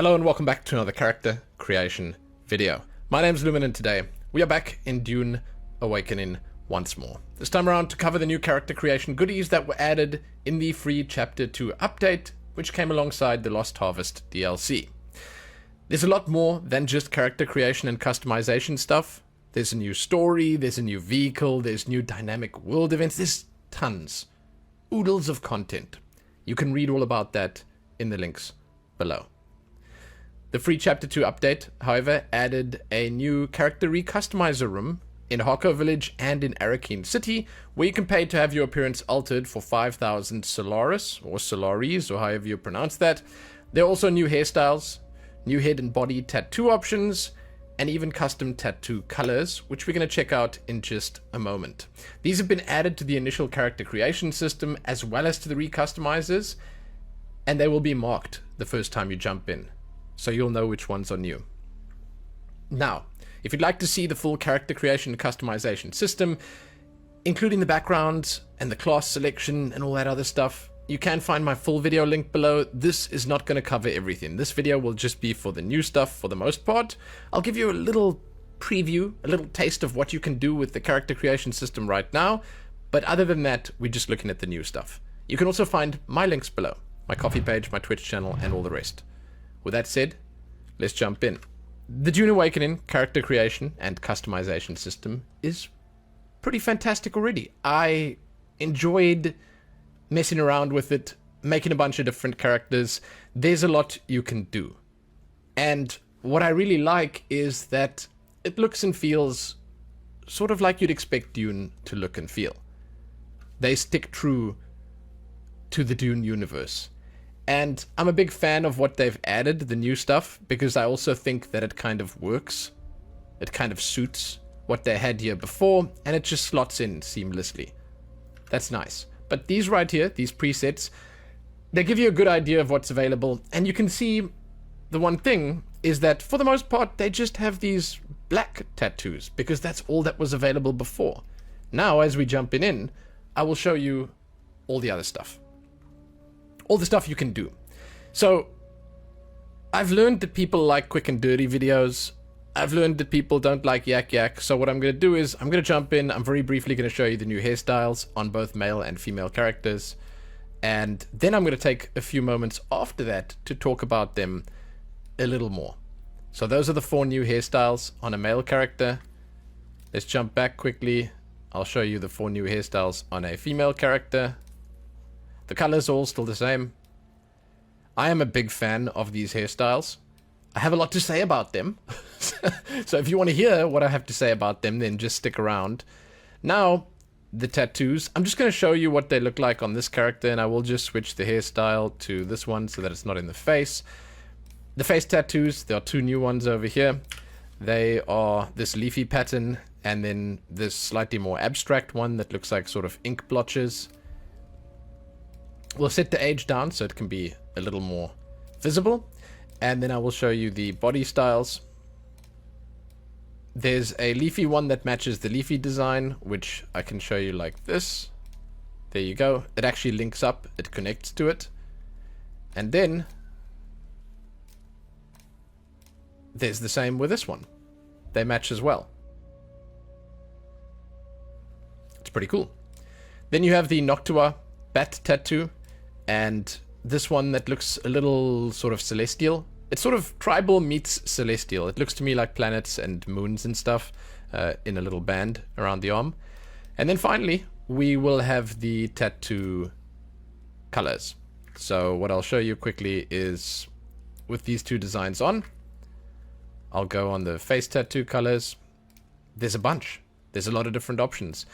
Hello and welcome back to another character creation video. My name's Lumen and today we are back in Dune Awakening once more. This time around to cover the new character creation goodies that were added in the free Chapter 2 update, which came alongside the Lost Harvest DLC. There's a lot more than just character creation and customization stuff. There's a new story, there's a new vehicle, there's new dynamic world events, there's tons, oodles of content. You can read all about that in the links below. The free Chapter 2 update, however, added a new character recustomizer room in Harko Village and in Arrakis City, where you can pay to have your appearance altered for 5,000 Solaris, or Solaris, or however you pronounce that. There are also new hairstyles, new head and body tattoo options, and even custom tattoo colors, which we're going to check out in just a moment. These have been added to the initial character creation system, as well as to the recustomizers, and they will be marked the first time you jump in, so you'll know which ones are new. Now, if you'd like to see the full character creation and customization system, including the backgrounds and the class selection and all that other stuff, you can find my full video link below. This is not going to cover everything. This video will just be for the new stuff for the most part. I'll give you a little preview, a little taste of what you can do with the character creation system right now, but other than that, we're just looking at the new stuff. You can also find my links below, my Ko-fi page, my Twitch channel, and all the rest. With that said, let's jump in. The Dune Awakening character creation and customization system is pretty fantastic already. I enjoyed messing around with it, making a bunch of different characters. There's a lot you can do. And what I really like is that it looks and feels sort of like you'd expect Dune to look and feel. They stick true to the Dune universe. And I'm a big fan of what they've added, the new stuff, because I also think that it kind of works. It kind of suits what they had here before, and it just slots in seamlessly. That's nice. But these right here, these presets, they give you a good idea of what's available, and you can see the one thing is that for the most part, they just have these black tattoos, because that's all that was available before. Now, as we jump in, I will show you all the other stuff. All the stuff you can do. So, I've learned that people like quick and dirty videos. I've learned that people don't like yak. So what I'm going to do is, I'm going to jump in. I'm very briefly going to show you the new hairstyles on both male and female characters. And then I'm going to take a few moments after that to talk about them a little more. So those are the 4 new hairstyles on a male character. Let's jump back quickly. I'll show you the 4 new hairstyles on a female character. The colors are all still the same. I am a big fan of these hairstyles. I have a lot to say about them. So if you want to hear what I have to say about them, then just stick around. Now, the tattoos. I'm just going to show you what they look like on this character, and I will just switch the hairstyle to this one so that it's not in the face. The face tattoos, there are 2 new ones over here. They are this leafy pattern, and then this slightly more abstract one that looks like sort of ink blotches. We'll set the age down so it can be a little more visible. And then I will show you the body styles. There's a leafy one that matches the leafy design, which I can show you like this. There you go. It actually links up. It connects to it. And then there's the same with this one. They match as well. It's pretty cool. Then you have the Noctua bat tattoo. And this one that looks a little sort of celestial. It's sort of tribal meets celestial. It looks to me like planets and moons and stuff in a little band around the arm. And then finally, we will have the tattoo colors. So what I'll show you quickly is with these 2 designs on, I'll go on the face tattoo colors. There's a bunch. There's a lot of different options.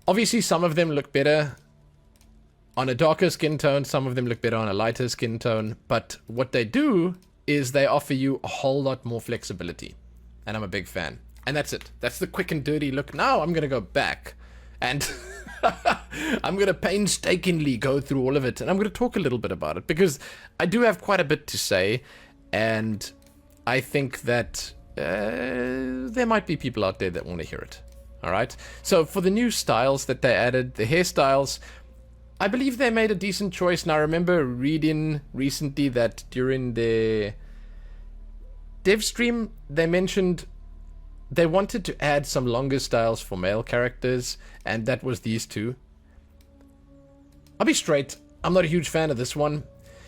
Obviously, some of them look better on a darker skin tone, some of them look better on a lighter skin tone, but what they do is they offer you a whole lot more flexibility, and I'm a big fan. And that's it. That's the quick and dirty look. Now I'm going to go back, and I'm going to painstakingly go through all of it, and I'm going to talk a little bit about it, because I do have quite a bit to say, and I think that there might be people out there that want to hear it. Alright? So for the new styles that they added, the hairstyles, I believe they made a decent choice, and I remember reading recently that during their dev stream, they mentioned they wanted to add some longer styles for male characters, and that was these two. I'll be straight, I'm not a huge fan of this one.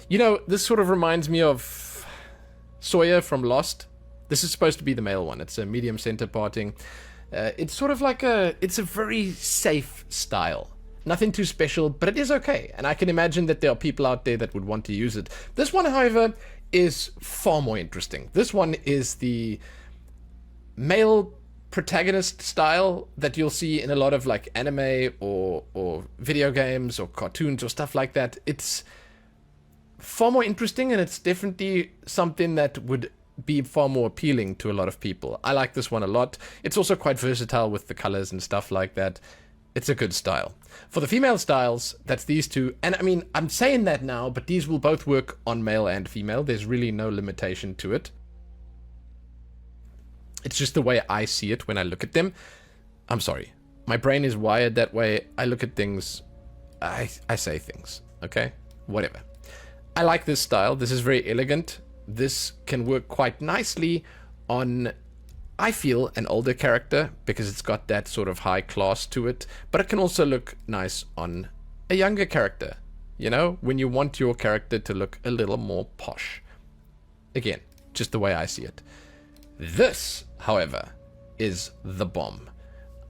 You know, this sort of reminds me of Sawyer from Lost. This is supposed to be the male one. It's a medium center parting. It's sort of like it's a very safe style. Nothing too special, but it is okay. And I can imagine that there are people out there that would want to use it. This one, however, is far more interesting. This one is the male protagonist style that you'll see in a lot of like anime or video games or cartoons or stuff like that. It's far more interesting, and it's definitely something that would be far more appealing to a lot of people. I like this one a lot. It's also quite versatile with the colors and stuff like that. It's a good style. For the female styles, that's these two. And I mean, I'm saying that now, but these will both work on male and female. There's really no limitation to it. It's just the way I see it when I look at them. I'm sorry. My brain is wired that way. I look at things, I say things, okay? Whatever. I like this style. This is very elegant. This can work quite nicely on, I feel, an older character because it's got that sort of high class to it, but it can also look nice on a younger character, you know, when you want your character to look a little more posh. Again, just the way I see it. This, however, is the bomb.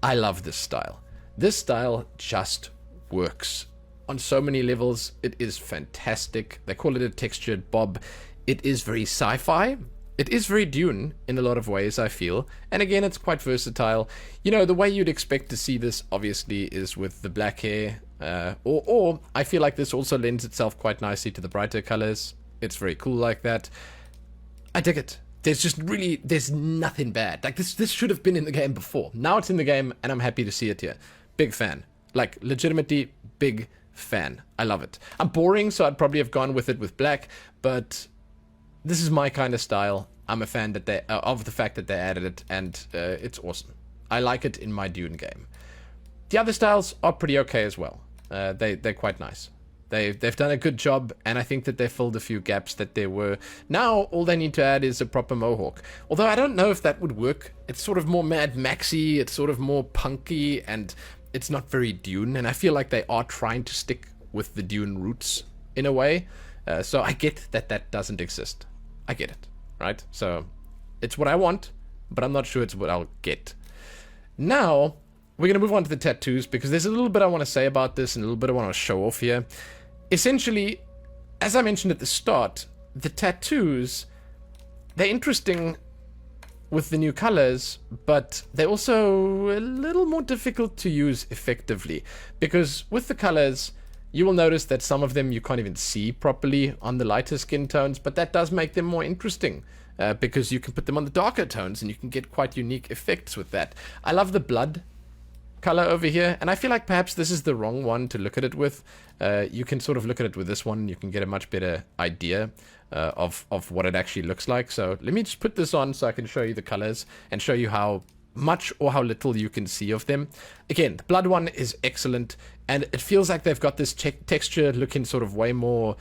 I love this style. This style just works on so many levels. It is fantastic. They call it a textured bob. It is very sci-fi. It is very Dune in a lot of ways, I feel. And again, it's quite versatile. You know, the way you'd expect to see this, obviously, is with the black hair. Or I feel like this also lends itself quite nicely to the brighter colors. It's very cool like that. I dig it. There's nothing bad. Like, this should have been in the game before. Now it's in the game, and I'm happy to see it here. Big fan. Like, legitimately, big fan. I love it. I'm boring, so I'd probably have gone with it with black, but this is my kind of style. I'm a fan that of the fact that they added it, and it's awesome. I like it in my Dune game. The other styles are pretty okay as well. They're quite nice. They've done a good job, and I think that they filled a few gaps that there were. Now, all they need to add is a proper mohawk. Although I don't know if that would work. It's sort of more Mad Maxy, it's sort of more punky, and it's not very Dune, and I feel like they are trying to stick with the Dune roots in a way. So I get that doesn't exist. I get it, right? So it's what I want, but I'm not sure it's what I'll get. Now, we're going to move on to the tattoos, because there's a little bit I want to say about this and a little bit I want to show off here. Essentially, as I mentioned at the start, the tattoos, they're interesting with the new colors, but they're also a little more difficult to use effectively, because with the colors, you will notice that some of them you can't even see properly on the lighter skin tones, but that does make them more interesting, because you can put them on the darker tones and you can get quite unique effects with that. I love the blood color over here, and I feel like perhaps this is the wrong one to look at it with. You can sort of look at it with this one, and you can get a much better idea of what it actually looks like. So let me just put this on so I can show you the colors and show you how much or how little you can see of them. Again, the blood one is excellent, and it feels like they've got this texture looking sort of way more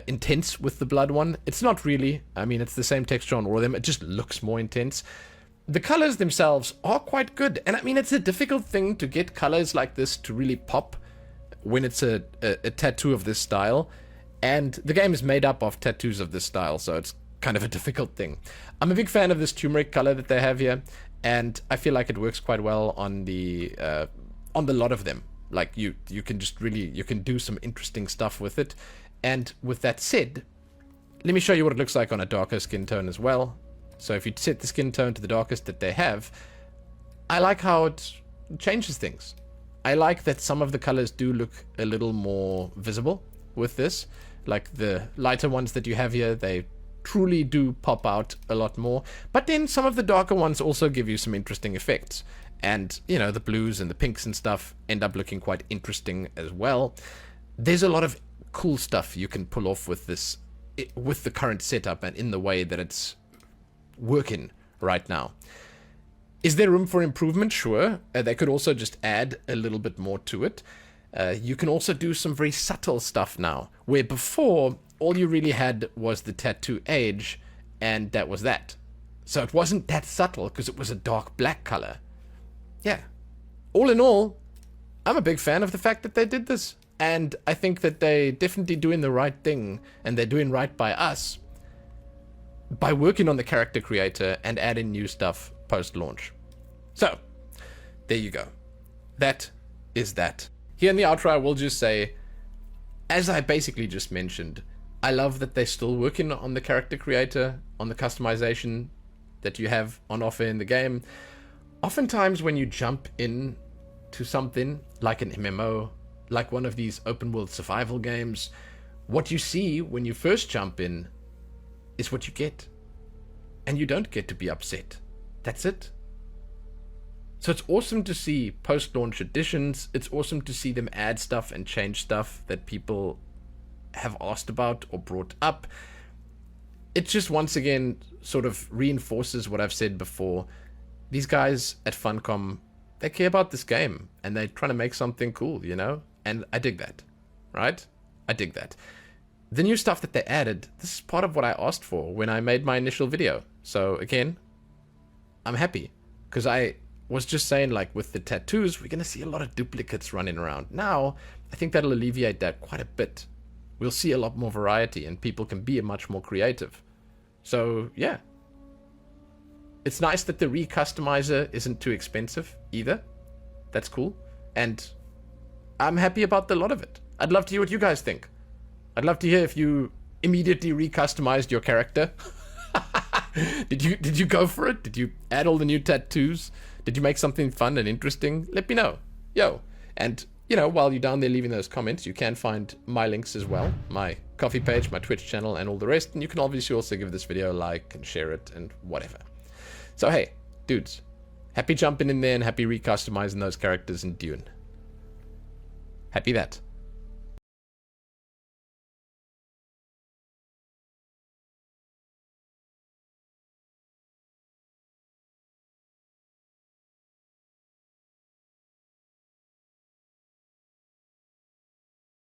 intense with the blood one. It's not really. I mean, it's the same texture on all of them. It just looks more intense. The colors themselves are quite good, and I mean, it's a difficult thing to get colors like this to really pop when it's a tattoo of this style, and the game is made up of tattoos of this style, so it's kind of a difficult thing. I'm a big fan of this turmeric color that they have here, and I feel like it works quite well on the lot of them. Like, you can just really, you can do some interesting stuff with it. And with that said, let me show you what it looks like on a darker skin tone as well. So if you set the skin tone to the darkest that they have, I like how it changes things. I like that some of the colors do look a little more visible with this. Like the lighter ones that you have here, they truly do pop out a lot more. But then some of the darker ones also give you some interesting effects. And, you know, the blues and the pinks and stuff end up looking quite interesting as well. There's a lot of cool stuff you can pull off with this, with the current setup and in the way that it's working right now. Is there room for improvement? Sure. They could also just add a little bit more to it. You can also do some very subtle stuff now, where before all you really had was the tattoo age, and that was that. So it wasn't that subtle because it was a dark black color. Yeah. All in all, I'm a big fan of the fact that they did this. And I think that they definitely doing the right thing, and they're doing right by us by working on the character creator and adding new stuff post-launch. So, there you go. That is that. Here in the outro, I will just say, as I basically just mentioned, I love that they're still working on the character creator, on the customization that you have on offer in the game. Oftentimes when you jump in to something like an MMO, like one of these open world survival games, what you see when you first jump in is what you get. And you don't get to be upset. That's it. So it's awesome to see post-launch additions. It's awesome to see them add stuff and change stuff that people have asked about or brought up. It just once again sort of reinforces what I've said before. These guys at Funcom, they care about this game and they're trying to make something cool, you know? And I dig that, right? I dig that. The new stuff that they added, this is part of what I asked for when I made my initial video. So again, I'm happy because I was just saying, like, with the tattoos, we're going to see a lot of duplicates running around. Now, I think that'll alleviate that quite a bit. We'll see a lot more variety and people can be much more creative. So, yeah. It's nice that the Recustomizer isn't too expensive either. That's cool. And I'm happy about the lot of it. I'd love to hear what you guys think. I'd love to hear if you immediately recustomized your character. Did you go for it? Did you add all the new tattoos? Did you make something fun and interesting? Let me know. Yo. And, you know, while you're down there leaving those comments, you can find my links as well. My coffee page, my Twitch channel, and all the rest. And you can obviously also give this video a like and share it and whatever. So, hey, dudes. Happy jumping in there and happy recustomizing those characters in Dune. Happy that.